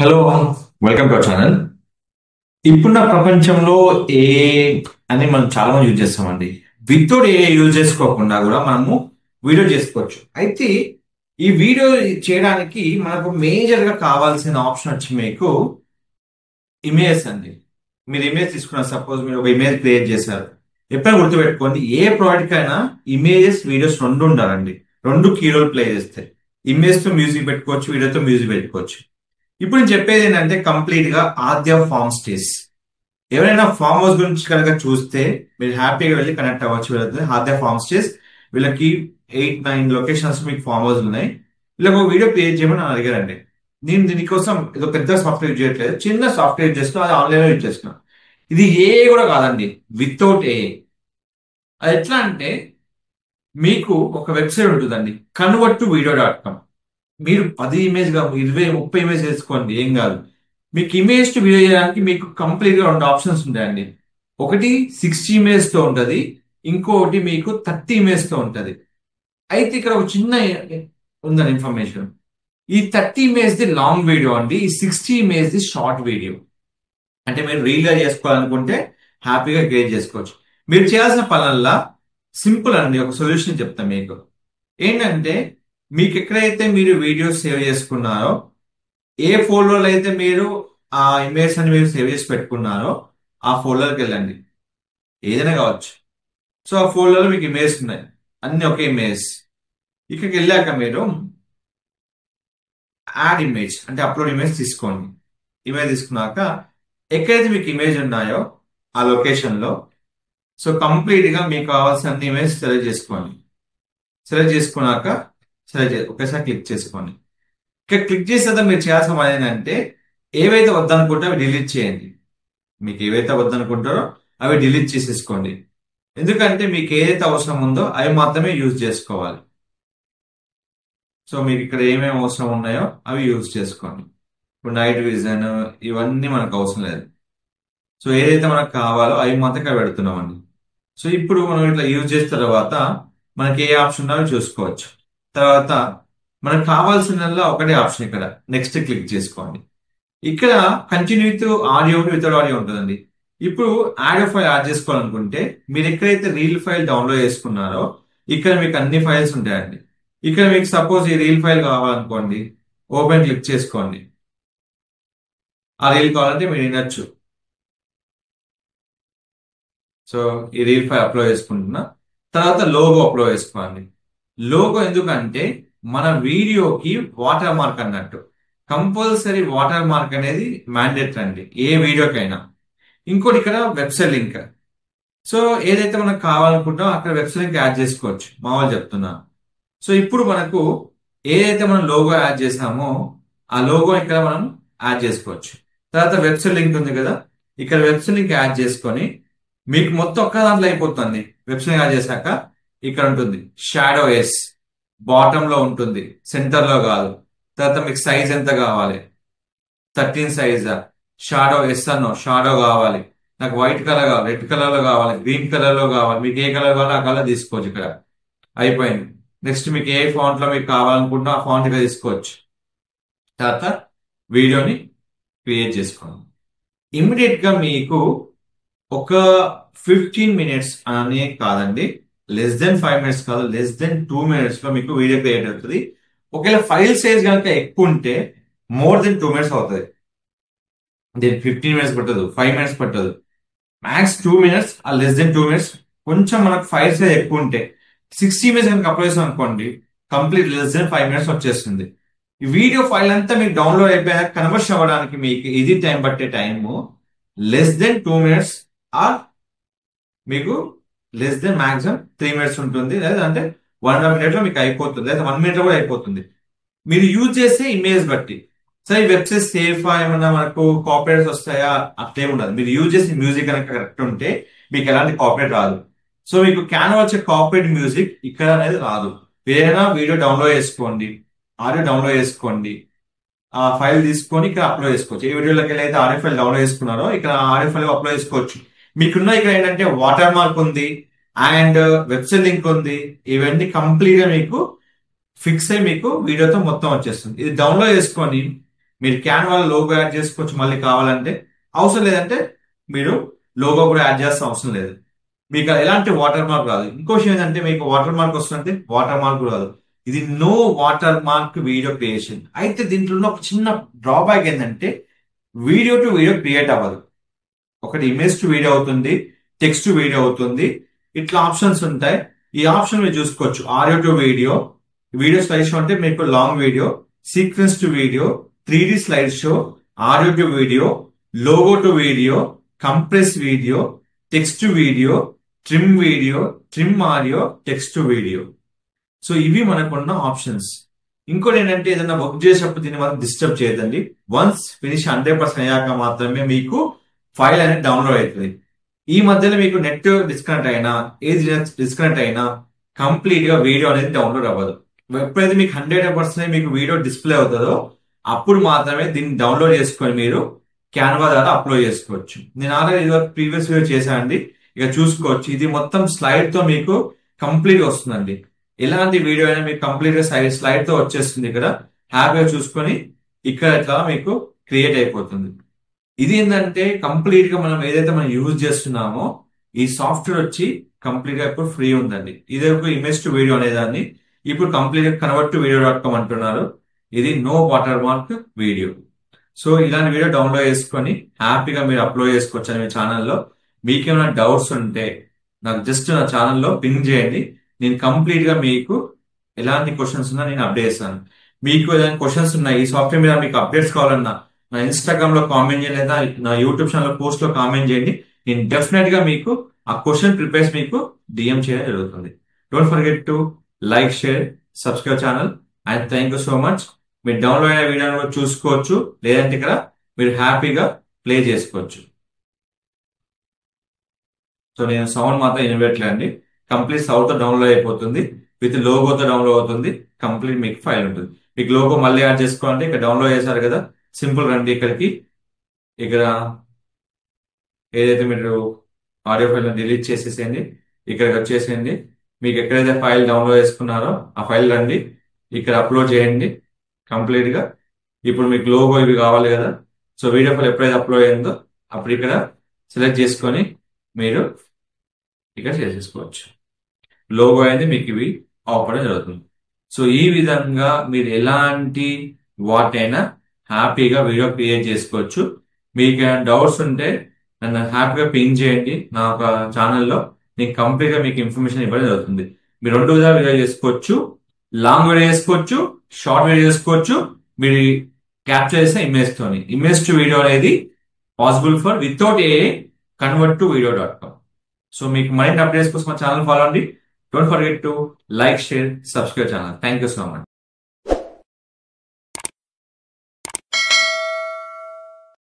Hello, welcome to our channel. ఇప్పుడున్న ప్రపంచంలో ఏ అని మనం చాలా మంది యూజ్ చేస్తామండి. వితౌట్ ఏ యూజ్ చేసుకోకుండా కూడా మనము వీడియో చేసుకోవచ్చు. అయితే ఈ వీడియో చేయడానికి మనకు మేజర్ గా కావాల్సిన ఆప్షన్ వచ్చి మీకు ఇమేజ్ అండి. మీరు ఇమేజ్ తీసుకున్నారు, సపోజ్ మీరు ఒక ఇమేజ్ క్రియేట్ చేశారు. ఎప్పుడైనా గుర్తుపెట్టుకోండి, ఏ ప్రాజెక్ట్ అయినా ఇమేజెస్ వీడియోస్ రెండు ఉండాలండి. రెండు కీ రోల్ ప్లే చేస్తాయి. ఇమేజ్ తో మ్యూజిక్ పెట్టుకోవచ్చు, వీడియోతో మ్యూజిక్ పెట్టుకోవచ్చు. ఇప్పుడు నేను చెప్పేది ఏంటంటే కంప్లీట్ గా ఆద్య ఫార్మ్ స్టేస్. ఎవరైనా ఫార్మ్ హౌస్ గురించి కనుక చూస్తే మీరు హ్యాపీగా వెళ్ళి కనెక్ట్ అవ్వచ్చు. వీళ్ళకి ఆద్య ఫార్మ్ స్టేస్, వీళ్ళకి 8-9 లొకేషన్స్ మీకు ఫార్మ్ హౌస్ ఉన్నాయి. వీళ్ళకి ఒక వీడియో క్రియేట్ చేయమని నన్ను అడిగారండి. నేను దీనికోసం ఏదో పెద్ద సాఫ్ట్వేర్ యూజ్ చేయట్లేదు, చిన్న సాఫ్ట్వేర్ యూజ్ చేస్తున్నా, అది ఆన్లైన్ లో యూజ్ చేస్తున్నా. ఇది ఏ కూడా కాదండి, వితౌట్ ఏ. అది ఎట్లా అంటే మీకు ఒక వెబ్సైట్ ఉంటుందండి, convert2video.com. మీరు 10 ఇమేజ్ గా 20-30 ఇమేజ్ చేసుకోండి, ఏం కాదు. మీకు ఇమేజ్ టు వీడియో చేయడానికి మీకు కంప్లీట్ గా 2 ఆప్షన్స్ ఉంటాయండి. ఒకటి 60 ఇమేజ్ తో ఉంటది, ఇంకొకటి మీకు 30 ఇమేజ్ తో ఉంటది. అయితే ఇక్కడ ఒక చిన్న ఉందని ఇన్ఫర్మేషన్. ఈ 30 ఇమేజ్ ది లాంగ్ వీడియో అండి, ఈ 60 ఇమేజ్ ది షార్ట్ వీడియో. అంటే మీరు రీల్ గా చేసుకోవాలనుకుంటే హ్యాపీగా క్రియేట్ చేసుకోవచ్చు. మీరు చేయాల్సిన పనులల్లా సింపుల్ అండి, ఒక సొల్యూషన్ చెప్తాను మీకు. ఏంటంటే మీకు ఎక్కడైతే మీరు వీడియో సేవ్ చేసుకున్నారో, ఏ ఫోల్డర్లో అయితే మీరు ఆ ఇమేజ్ అని మీరు సేవ్ చేసి పెట్టుకున్నారో ఆ ఫోల్డర్కి వెళ్ళండి, ఏదైనా కావచ్చు. సో ఆ ఫోల్డర్లో మీకు ఇమేజ్ ఉన్నాయి, అన్ని ఒకే ఇమేజ్. ఇక్కడికి వెళ్ళాక మీరు యాడ్ ఇమేజ్ అంటే అప్లోడ్ ఇమేజ్ తీసుకోండి. ఇమేజ్ తీసుకున్నాక ఎక్కడైతే మీకు ఇమేజ్ ఉన్నాయో ఆ లొకేషన్ లో, సో కంప్లీట్ గా మీకు కావాల్సిన అన్ని ఇమేజ్ సెలెక్ట్ చేసుకోండి. సెలెక్ట్ చేసుకున్నాక ఒకేసారి క్లిక్ చేసుకోండి. ఇక్కడ క్లిక్ చేసిన తర్వాత మీరు చేయాల్సిన పని ఏంటంటే ఏవైతే వద్దనుకుంటారో అవి డిలీట్ చేయండి. మీకు ఏవైతే వద్దనుకుంటారో అవి డిలీట్ చేసేసుకోండి. ఎందుకంటే మీకు ఏదైతే అవసరం ఉందో అవి మాత్రమే యూజ్ చేసుకోవాలి. సో మీకు ఇక్కడ ఏమేమి అవసరం ఉన్నాయో అవి యూజ్ చేసుకోండి. ఇప్పుడు నైట్ విజన్ ఇవన్నీ మనకు అవసరం లేదు. సో ఏదైతే మనకు కావాలో అవి మాత్రం ఇక్కడ పెడుతున్నామండి. సో ఇప్పుడు మనం ఇట్లా యూజ్ చేసిన తర్వాత మనకి ఏ ఆప్షన్ ఉన్నాయో చూసుకోవచ్చు. తర్వాత మనకు కావాల్సిన ఒకటే ఆప్షన్, ఇక్కడ నెక్స్ట్ క్లిక్ చేసుకోండి. ఇక్కడ continue with audio without audio ఉంటుందండి. ఇప్పుడు ఆడియో ఫైల్ యాడ్ చేసుకోవాలనుకుంటే మీరు ఎక్కడైతే రీల్ ఫైల్ డౌన్లోడ్ చేసుకున్నారో ఇక్కడ మీకు అన్ని ఫైల్స్ ఉంటాయండి. ఇక్కడ మీకు సపోజ్ ఈ రీల్ ఫైల్ కావాలనుకోండి, ఓపెన్ క్లిక్ చేసుకోండి. ఆ రీల్ కావాలంటే మీరు వినొచ్చు. సో ఈ రీల్ ఫైల్ అప్లోడ్ చేసుకుంటున్నా. తర్వాత లోగో అప్లోడ్ చేసుకోండి. లోగో ఎందుకంటే మన వీడియోకి వాటర్ మార్క్ అన్నట్టు, కంపల్సరీ వాటర్ మార్క్ అనేది మ్యాండేటరీ అండి ఏ వీడియోకైనా. ఇంకోటి ఇక్కడ వెబ్సైట్ లింక్. సో ఏదైతే మనకు కావాలనుకుంటామో అక్కడ వెబ్సైట్ లింక్ యాడ్ చేసుకోవచ్చు, మామూలు చెప్తున్నాను. సో ఇప్పుడు మనకు ఏదైతే మనం లోగో యాడ్ చేసామో ఆ లోగో ఇక్కడ మనం యాడ్ చేసుకోవచ్చు. తర్వాత వెబ్సైట్ లింక్ ఉంది కదా, ఇక్కడ వెబ్సైట్ లింక్ యాడ్ చేసుకొని మీకు మొత్తం ఒక్క దాంట్లో అయిపోతుంది. వెబ్సైట్ యాడ్ చేశాక ఇక్కడ ఉంటుంది షాడో ఎస్, బాటమ్ లో ఉంటుంది, సెంటర్ లో కాదు. తర్వాత మీకు సైజ్ ఎంత కావాలి, 13 సైజా, షాడో ఎస్ అన్నో షాడో కావాలి, నాకు వైట్ కలర్ కావాలి, రెడ్ కలర్ లో కావాలి, గ్రీన్ కలర్ లో కావాలి, మీకు ఏ కలర్ కావాలో ఆ కలర్ తీసుకోవచ్చు. ఇక్కడ అయిపోయింది. నెక్స్ట్ మీకు ఏ ఫాంట్ లో మీకు కావాలనుకుంటున్నా ఆ ఫాంట్ ఇక్కడ తీసుకోవచ్చు. తర్వాత వీడియోని క్రియేట్ చేసుకోండి. ఇమ్మీడియట్ గా మీకు ఒక 15 మినిట్స్ అనే కాదండి, లెస్ దెన్ 5 మినిట్స్ కాదు, లెస్ దెన్ 2 మినిట్స్ లో మీకు వీడియో క్రియేట్ అవుతుంది. ఒకవేళ ఫైల్ సైజ్ కనుక ఎక్కువ ఉంటే మోర్ దెన్ 2 మినిట్స్ అవుతుంది. దీనికి 15 మినిట్స్ పట్టదు, 5 మినిట్స్ పట్టదు, max 2 minutes, less than 2 minutes. కొంచెం మనకు ఫైల్ సైజ్ ఎక్కువ ఉంటే 60 ఇమేజ్ కనుక అప్లోడ్ చేసాం అనుకోండి, కంప్లీట్ లెస్ దెన్ 5 మినిట్స్ వచ్చేస్తుంది. ఈ వీడియో ఫైల్ అంతా మీకు డౌన్లోడ్ అయిపోయాక కన్వర్షన్ అవ్వడానికి మీకు ఇది టైం పట్టే time less than 2 minutes or మీకు లెస్ దెన్ మాక్సిమం 3 మినిట్స్ ఉంటుంది. లేదంటే 1.5 మినిట్ లో మీకు అయిపోతుంది, లేదా 1 మినిట్ లో కూడా అయిపోతుంది, మీరు యూజ్ చేసే ఇమేజ్ బట్టి. సరే ఈ వెబ్సైట్ సేఫా, ఏమన్నా మనకు కాపీరైట్స్ వస్తాయా, అట్లేం ఉండదు. మీరు యూజ్ చేసే మ్యూజిక్ కనుక కరెక్ట్ ఉంటే మీకు ఎలాంటి కాపీరైట్ రాదు. సో మీకు క్యాన్వా వచ్చే కాపీరైట్ మ్యూజిక్ ఇక్కడ అనేది రాదు. ఏదైనా వీడియో డౌన్లోడ్ చేసుకోండి, ఆడియో డౌన్లోడ్ చేసుకోండి, ఆ ఫైల్ తీసుకొని ఇక్కడ అప్లోడ్ చేసుకోవచ్చు. ఏ వీడియోలోకి వెళ్ళి అయితే ఆడియో ఫైల్ డౌన్లోడ్ చేసుకున్నారో ఇక్కడ ఆడియో ఫైల్ అప్లోడ్ చేసుకోవచ్చు. మీకున్న ఇక్కడ ఏంటంటే వాటర్ మార్క్ ఉంది అండ్ వెబ్సైట్ లింక్ ఉంది, ఇవన్నీ కంప్లీట్ గా మీకు ఫిక్స్ అయ్యి మీకు వీడియోతో మొత్తం వచ్చేస్తుంది. ఇది డౌన్లోడ్ చేసుకొని మీరు క్యాన్వాలో లోగో యాడ్ చేసుకోవచ్చు మళ్ళీ కావాలంటే. అవసరం లేదంటే మీరు లోగో కూడా యాడ్ చేస్తే అవసరం లేదు. మీకు ఎలాంటి వాటర్ మార్క్ రాదు. ఇంకో విషయం ఏంటంటే మీకు వాటర్ మార్క్ వస్తుందంటే వాటర్ మార్క్ రాదు. ఇది no watermark video creation. అయితే దీంట్లో ఉన్న ఒక చిన్న డ్రాబ్యాక్ ఏంటంటే వీడియో టు వీడియో క్రియేట్ అవ్వదు. ఒకటి ఇమేజ్ టు వీడియో అవుతుంది, టెక్స్ట్ టు వీడియో అవుతుంది. ఇట్లా ఆప్షన్స్ ఉంటాయి. ఈ ఆప్షన్ మీరు చూసుకోవచ్చు. Audio to video, video slide show అంటే మీకు long video, sequence to video, 3D slide show, audio to video, logo to video, compress video, text to video, trim video, trim audio, text to video. So ఇవి మనకున్న options. ఇంకోటి ఏంటంటే ఏదైనా work చేసేటప్పుడు దీన్ని మాత్రం డిస్టర్బ్ చేయదండి. వన్స్ ఫినిష్ 100% అయ్యాక మాత్రమే మీకు ఫైల్ అనేది డౌన్లోడ్ అవుతుంది. ఈ మధ్యలో మీకు నెట్ డిస్కనెక్ట్ అయినా, ఏది డిస్కనెక్ట్ అయినా కంప్లీట్ గా వీడియో అనేది డౌన్లోడ్ అవ్వదు. ఎప్పుడైతే మీకు 100% మీకు వీడియో డిస్ప్లే అవుతుందో అప్పుడు మాత్రమే దీన్ని డౌన్లోడ్ చేసుకొని మీరు క్యాన్వా ద్వారా అప్లోడ్ చేసుకోవచ్చు. నేను ఆల్రెడీ ఇది ప్రీవియస్ వీడియో చేశాను అండి. ఇక చూసుకోవచ్చు. ఇది మొత్తం స్లైడ్ తో మీకు కంప్లీట్ వస్తుందండి. ఎలాంటి వీడియో అయినా మీకు కంప్లీట్ గా స్లైడ్ తో వచ్చేస్తుంది. ఇక్కడ హ్యాపీగా చూసుకొని ఇక్కడ ఇట్లా మీకు క్రియేట్ అయిపోతుంది. ఇది ఏంటంటే కంప్లీట్ గా మనం ఏదైతే మనం యూజ్ చేస్తున్నామో ఈ సాఫ్ట్వేర్ వచ్చి కంప్లీట్ గా ఇప్పుడు ఫ్రీ ఉందండి. ఇదే ఒక ఇమేజ్ టు వీడియో అనేదాన్ని ఇప్పుడు కంప్లీట్ గా కన్వర్ట్ టు వీడియో.com అంటున్నారు. ఇది no watermark video. So ఇలాంటి వీడియో డౌన్లోడ్ చేసుకొని హ్యాపీగా మీరు అప్లోడ్ చేసుకోవచ్చు అని మీ ఛానల్లో. మీకేమైనా డౌట్స్ ఉంటే నాకు జస్ట్ నా ఛానల్లో పింగ్ చేయండి. నేను కంప్లీట్ గా మీకు ఎలాంటి క్వశ్చన్స్ ఉన్నా నేను అప్డేట్ చేస్తాను. మీకు ఏదైనా క్వశ్చన్స్ ఉన్నాయి ఈ సాఫ్ట్వేర్ మీద మీకు అప్డేట్స్ కావాలన్నా నా ఇన్స్టాగ్రామ్ లో కామెంట్ చేయండి, లేదా నా యూట్యూబ్ ఛానల్ పోస్ట్ లో కామెంట్ చేయండి. నేను డెఫినెట్ గా మీకు ఆ క్వశ్చన్ ప్రిపేర్స్ మీకు డిఎం చేయడం జరుగుతుంది. Don't forget to like, share, subscribe channel. And thank you so much. మీరు డౌన్లోడ్ అయిన వీడియోని కూడా చూసుకోవచ్చు, లేదంటే ఇక్కడ మీరు హ్యాపీగా ప్లే చేసుకోవచ్చు. సో నేను సౌండ్ మాత్రం ఇన్వెట్లేండి. కంప్లీట్ సౌండ్ తో డౌన్లోడ్ అయిపోతుంది, విత్ లోగోతో డౌన్లోడ్ అవుతుంది. కంప్లీట్ మీకు ఫైల్ ఉంటుంది. మీకు లోగో మళ్ళీ యాడ్ చేసుకోవాలంటే ఇక్కడ డౌన్లోడ్ చేశారు కదా, సింపుల్ రండి ఇక్కడికి. ఇక్కడ ఏదైతే మీరు ఆడియో ఫైల్ డిలీట్ చేసేసేయండి, ఇక్కడికి వచ్చేసేయండి. మీకు ఎక్కడైతే ఫైల్ డౌన్లోడ్ చేసుకున్నారో ఆ ఫైల్ రండి, ఇక్కడ అప్లోడ్ చేయండి కంప్లీట్ గా. ఇప్పుడు మీకు లోగో ఇవి కావాలి కదా, సో వీడియో ఫైల్ ఎప్పుడైతే అప్లోడ్ అయిందో అప్పుడు ఇక్కడ సెలెక్ట్ చేసుకొని మీరు ఇక్కడ చేసేసుకోవచ్చు. లోగో అనేది మీకు ఇవి అవ్వడం జరుగుతుంది. సో ఈ విధంగా మీరు ఎలాంటి వాటైనా హ్యాపీగా వీడియో క్రియేట్ చేసుకోవచ్చు. మీకు ఏమైనా డౌట్స్ ఉంటే నన్ను హ్యాపీగా పింగ్ చేయండి నా ఒక ఛానల్లో. నేను కంప్లీట్ గా మీకు ఇన్ఫర్మేషన్ ఇవ్వడం జరుగుతుంది. మీరు రెండు విధాలు వీడియో చేసుకోవచ్చు. లాంగ్ వీడియో చేసుకోవచ్చు, షార్ట్ వీడియో చేసుకోవచ్చు. మీరు క్యాప్చర్ చేసిన ఇమేజ్ తోని. ఇమేజ్ టు వీడియో అనేది possible for without a convert to వీడియో.com. సో మీకు మరిన్ని అప్డేట్స్ కోసం మా ఛానల్ ఫాలో అండి. Don't forget to like, share, subscribe channel. Thank you so much.